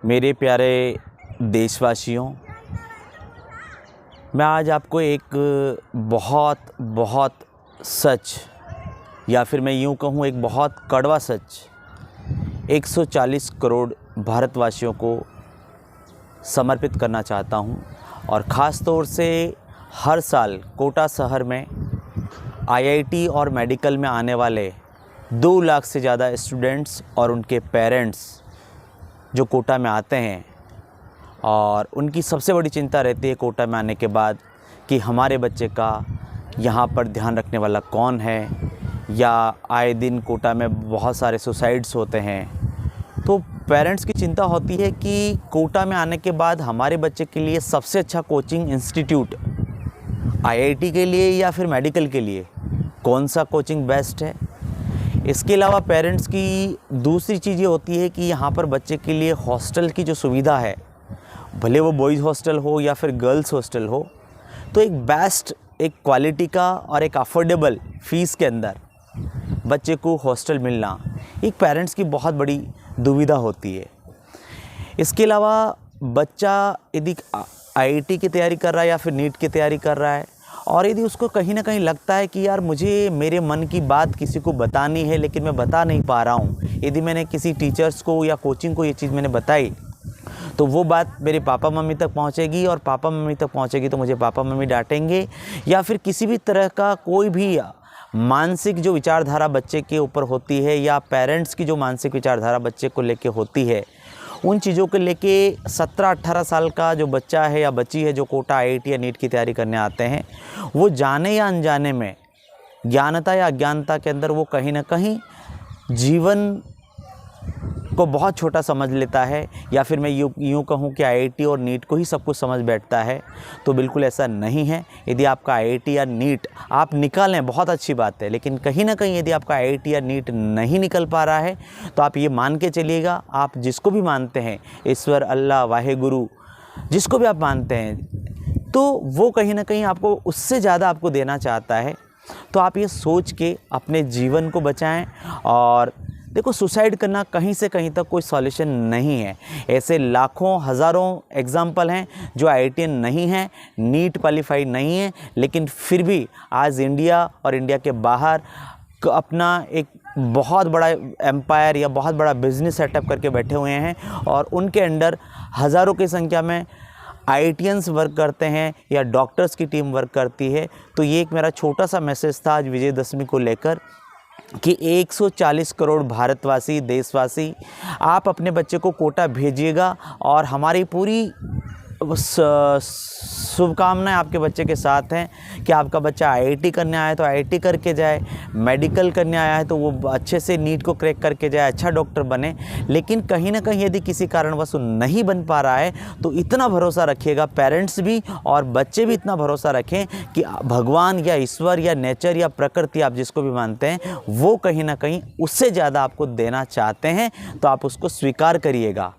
मेरे प्यारे देशवासियों, मैं आज आपको एक बहुत सच, या फिर मैं यूँ कहूँ एक बहुत कड़वा सच 140 करोड़ भारतवासियों को समर्पित करना चाहता हूँ। और ख़ास तौर से हर साल कोटा शहर में आईआईटी और मेडिकल में आने वाले 2 लाख से ज़्यादा स्टूडेंट्स और उनके पेरेंट्स जो कोटा में आते हैं, और उनकी सबसे बड़ी चिंता रहती है कोटा में आने के बाद कि हमारे बच्चे का यहाँ पर ध्यान रखने वाला कौन है, या आए दिन कोटा में बहुत सारे सुसाइड्स होते हैं। तो पेरेंट्स की चिंता होती है कि कोटा में आने के बाद हमारे बच्चे के लिए सबसे अच्छा कोचिंग इंस्टीट्यूट आईआईटी के लिए या फिर मेडिकल के लिए कौन सा कोचिंग बेस्ट है। इसके अलावा पेरेंट्स की दूसरी चीज़ ये होती है कि यहाँ पर बच्चे के लिए हॉस्टल की जो सुविधा है, भले वो बॉयज़ हॉस्टल हो या फिर गर्ल्स हॉस्टल हो, तो एक बेस्ट, एक क्वालिटी का और एक अफोर्डेबल फ़ीस के अंदर बच्चे को हॉस्टल मिलना एक पेरेंट्स की बहुत बड़ी दुविधा होती है। इसके अलावा बच्चा यदि आईआईटी की तैयारी कर रहा है या फिर नीट की तैयारी कर रहा है, और यदि उसको कहीं ना कहीं लगता है कि यार मुझे मेरे मन की बात किसी को बतानी है लेकिन मैं बता नहीं पा रहा हूँ, यदि मैंने किसी टीचर्स को या कोचिंग को ये चीज़ मैंने बताई तो वो बात मेरे पापा मम्मी तक पहुँचेगी, और पापा मम्मी तक पहुँचेगी तो मुझे पापा मम्मी डांटेंगे, या फिर किसी भी तरह का कोई भी मानसिक जो विचारधारा बच्चे के ऊपर होती है या पेरेंट्स की जो मानसिक विचारधारा बच्चे को लेके होती है, उन चीज़ों को लेके 17-18 साल का जो बच्चा है या बच्ची है जो कोटा आईआईटी या नीट की तैयारी करने आते हैं, वो जाने या अनजाने में, ज्ञानता या अज्ञानता के अंदर वो कहीं ना कहीं जीवन को बहुत छोटा समझ लेता है, या फिर मैं यूँ कहूँ कि आईआईटी और नीट को ही सब कुछ समझ बैठता है। तो बिल्कुल ऐसा नहीं है। यदि आपका आईआईटी या नीट आप निकालें बहुत अच्छी बात है, लेकिन कहीं ना कहीं यदि आपका आईआईटी या नीट नहीं निकल पा रहा है तो आप ये मान के चलिएगा, आप जिसको भी मानते हैं, ईश्वर, अल्लाह, वाहेगुरु, जिसको भी आप मानते हैं, तो वो कहीं ना कहीं आपको उससे ज़्यादा आपको देना चाहता है। तो आप ये सोच के अपने जीवन को बचाएं। और देखो, सुसाइड करना कहीं से कहीं तक कोई सॉल्यूशन नहीं है। ऐसे लाखों हज़ारों एग्जाम्पल हैं जो आईआईटी नहीं हैं, नीट क्वालिफाइड नहीं है, लेकिन फिर भी आज इंडिया और इंडिया के बाहर अपना एक बहुत बड़ा एम्पायर या बहुत बड़ा बिजनेस सेटअप करके बैठे हुए हैं, और उनके अंडर हज़ारों की संख्या में आईआईटियंस वर्क करते हैं या डॉक्टर्स की टीम वर्क करती है। तो ये एक मेरा छोटा सा मैसेज था आज विजयदशमी को लेकर कि 140 करोड़ भारतवासी, देशवासी, आप अपने बच्चे को कोटा भेजिएगा, और हमारी पूरी शुभकामनाएं आपके बच्चे के साथ हैं कि आपका बच्चा आईआईटी करने आया है तो आईआईटी करके जाए, मेडिकल करने आया है तो वो अच्छे से नीट को क्रैक करके जाए, अच्छा डॉक्टर बने। लेकिन कहीं ना कहीं यदि किसी कारणवश नहीं बन पा रहा है तो इतना भरोसा रखिएगा, पेरेंट्स भी और बच्चे भी इतना भरोसा रखें कि भगवान या ईश्वर या नेचर या प्रकृति, आप जिसको भी मानते हैं, वो कहीं ना कहीं उससे ज़्यादा आपको देना चाहते हैं, तो आप उसको स्वीकार करिएगा।